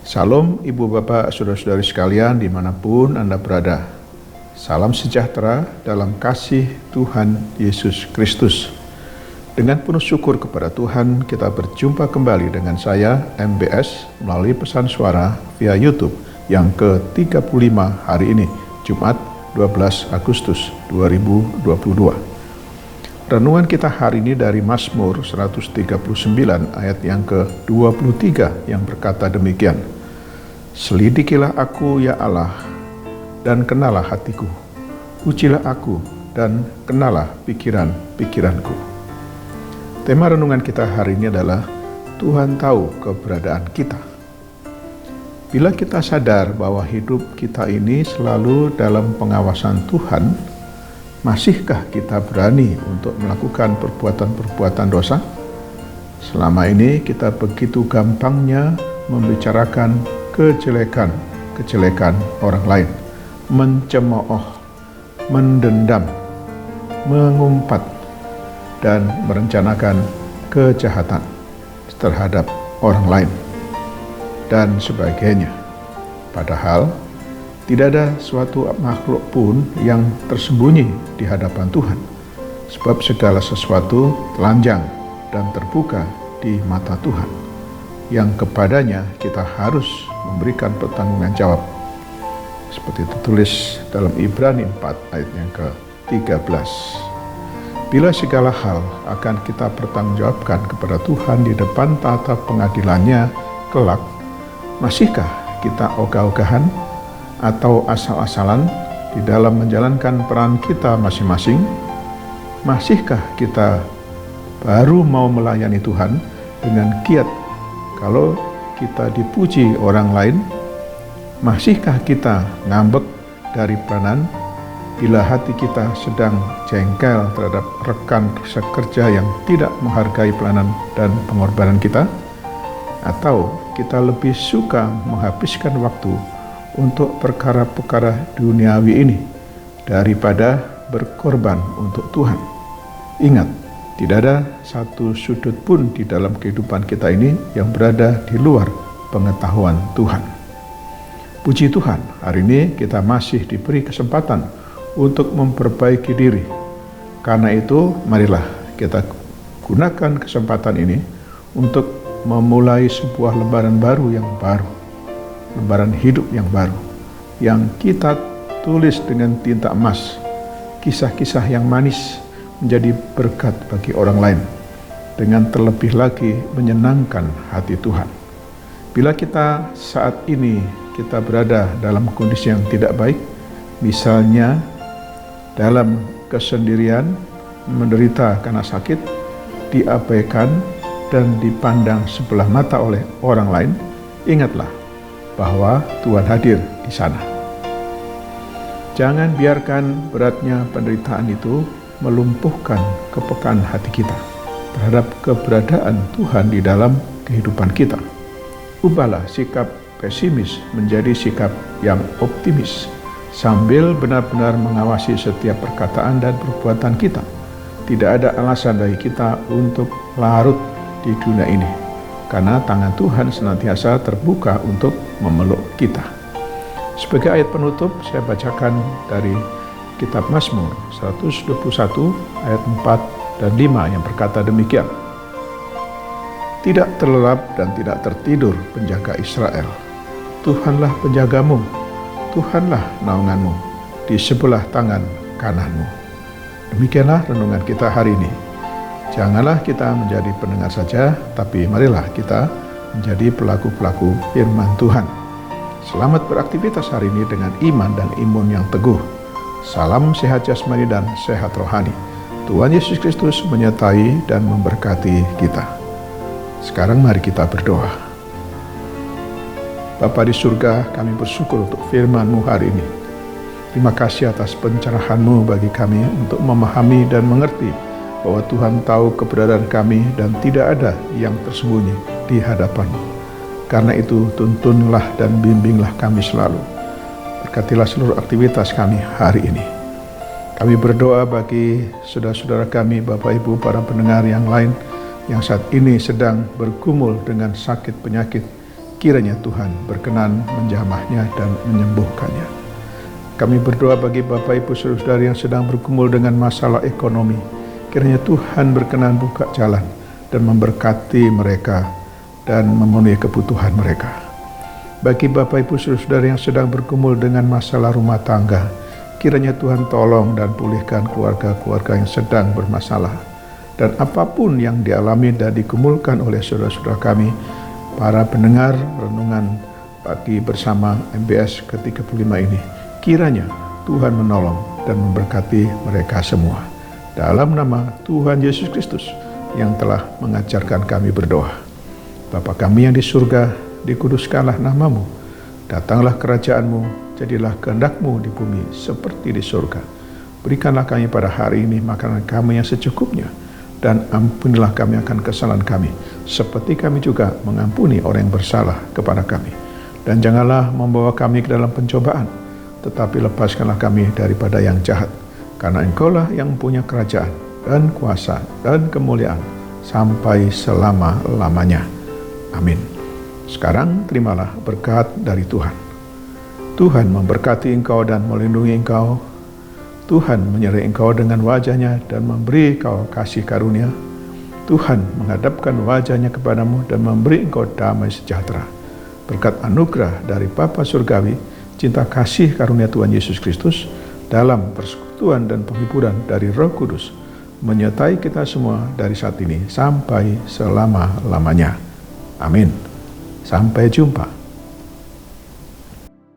Salam Ibu Bapak Saudara-saudari sekalian dimanapun Anda berada. Salam sejahtera dalam kasih Tuhan Yesus Kristus. Dengan penuh syukur kepada Tuhan, kita berjumpa kembali dengan saya MBS melalui pesan suara via YouTube yang ke-35 hari ini, Jumat 12 Agustus 2022. Renungan kita hari ini dari Mazmur 139 ayat yang ke-23 yang berkata demikian. Selidikilah aku ya Allah, dan kenalah hatiku. Ujilah aku, dan kenalah pikiran-pikiranku. Tema renungan kita hari ini adalah Tuhan tahu keberadaan kita. Bila kita sadar bahwa hidup kita ini selalu dalam pengawasan Tuhan, masihkah kita berani untuk melakukan perbuatan-perbuatan dosa? Selama ini kita begitu gampangnya membicarakan kejelekan orang lain, mencemooh, mendendam, mengumpat, dan merencanakan kejahatan terhadap orang lain, dan sebagainya. Padahal tidak ada suatu makhluk pun yang tersembunyi di hadapan Tuhan, sebab segala sesuatu telanjang dan terbuka di mata Tuhan, yang kepadanya kita harus memberikan pertanggungan jawab. Seperti tertulis dalam Ibrani 4 ayat yang ke-13. Bila segala hal akan kita pertanggungjawabkan kepada Tuhan di depan tata pengadilannya kelak, masihkah kita ogah-ogahan atau asal-asalan di dalam menjalankan peran kita masing-masing? Masihkah kita baru mau melayani Tuhan dengan giat kalau kita dipuji orang lain? Masihkah kita ngambek dari peranan bila hati kita sedang jengkel terhadap rekan sekerja yang tidak menghargai pelayanan dan pengorbanan kita? Atau kita lebih suka menghabiskan waktu untuk perkara-perkara duniawi ini daripada berkorban untuk Tuhan? Ingat, tidak ada satu sudut pun di dalam kehidupan kita ini yang berada di luar pengetahuan Tuhan. Puji Tuhan, hari ini kita masih diberi kesempatan untuk memperbaiki diri. Karena itu, marilah kita gunakan kesempatan ini untuk memulai sebuah lembaran baru, lembaran hidup yang baru, yang kita tulis dengan tinta emas, kisah-kisah yang manis menjadi berkat bagi orang lain, dengan terlebih lagi menyenangkan hati Tuhan. Bila kita saat ini kita berada dalam kondisi yang tidak baik, misalnya dalam kesendirian, menderita karena sakit, diabaikan dan dipandang sebelah mata oleh orang lain, ingatlah bahwa Tuhan hadir di sana. Jangan biarkan beratnya penderitaan itu melumpuhkan kepekaan hati kita terhadap keberadaan Tuhan di dalam kehidupan kita. Ubahlah sikap pesimis menjadi sikap yang optimis, sambil benar-benar mengawasi setiap perkataan dan perbuatan kita. Tidak ada alasan bagi kita untuk larut di dunia ini, karena tangan Tuhan senantiasa terbuka untuk memeluk kita. Sebagai ayat penutup, saya bacakan dari kitab Mazmur 121 ayat 4 dan 5 yang berkata demikian. Tidak terlelap dan tidak tertidur penjaga Israel. Tuhanlah penjagamu, Tuhanlah naunganmu di sebelah tangan kananmu. Demikianlah renungan kita hari ini. Janganlah kita menjadi pendengar saja, tapi marilah kita menjadi pelaku-pelaku firman Tuhan. Selamat beraktivitas hari ini dengan iman dan imun yang teguh. Salam sehat jasmani dan sehat rohani. Tuhan Yesus Kristus menyertai dan memberkati kita. Sekarang mari kita berdoa. Bapa di surga, kami bersyukur untuk firman-Mu hari ini. Terima kasih atas pencerahan-Mu bagi kami untuk memahami dan mengerti bahwa Tuhan tahu keberadaan kami dan tidak ada yang tersembunyi di hadapan-Mu. Karena itu, tuntunlah dan bimbinglah kami selalu. Berkatilah seluruh aktivitas kami hari ini. Kami berdoa bagi saudara-saudara kami, Bapak Ibu, para pendengar yang lain yang saat ini sedang bergumul dengan sakit penyakit. kiranya Tuhan berkenan menjamahnya dan menyembuhkannya. Kami berdoa bagi Bapak Ibu Saudara yang sedang bergumul dengan masalah ekonomi. Kiranya Tuhan berkenan buka jalan dan memberkati mereka dan memenuhi kebutuhan mereka. Bagi Bapak Ibu Saudara yang sedang bergumul dengan masalah rumah tangga, kiranya Tuhan tolong dan pulihkan keluarga-keluarga yang sedang bermasalah. Dan apapun yang dialami dan digumulkan oleh saudara-saudara kami, para pendengar renungan pagi bersama MBS ke-35 ini, kiranya Tuhan menolong dan memberkati mereka semua. Dalam nama Tuhan Yesus Kristus yang telah mengajarkan kami berdoa. Bapa kami yang di surga, dikuduskanlah namamu, datanglah kerajaanmu, jadilah kehendak-Mu di bumi seperti di surga. Berikanlah kami pada hari ini makanan kami yang secukupnya, dan ampunilah kami akan kesalahan kami, seperti kami juga mengampuni orang yang bersalah kepada kami. Dan janganlah membawa kami ke dalam pencobaan, tetapi lepaskanlah kami daripada yang jahat. Karena Engkaulah yang punya kerajaan dan kuasa dan kemuliaan sampai selama-lamanya. Amin. Sekarang terimalah berkat dari Tuhan. Tuhan memberkati engkau dan melindungi engkau. Tuhan menyertai engkau dengan wajah-Nya dan memberi engkau kasih karunia. Tuhan menghadapkan wajah-Nya kepadamu dan memberi engkau damai sejahtera. Berkat anugerah dari Bapa Surgawi, cinta kasih karunia Tuhan Yesus Kristus, dalam persekutuan dan penghiburan dari Roh Kudus, menyertai kita semua dari saat ini sampai selama-lamanya. Amin. Sampai jumpa.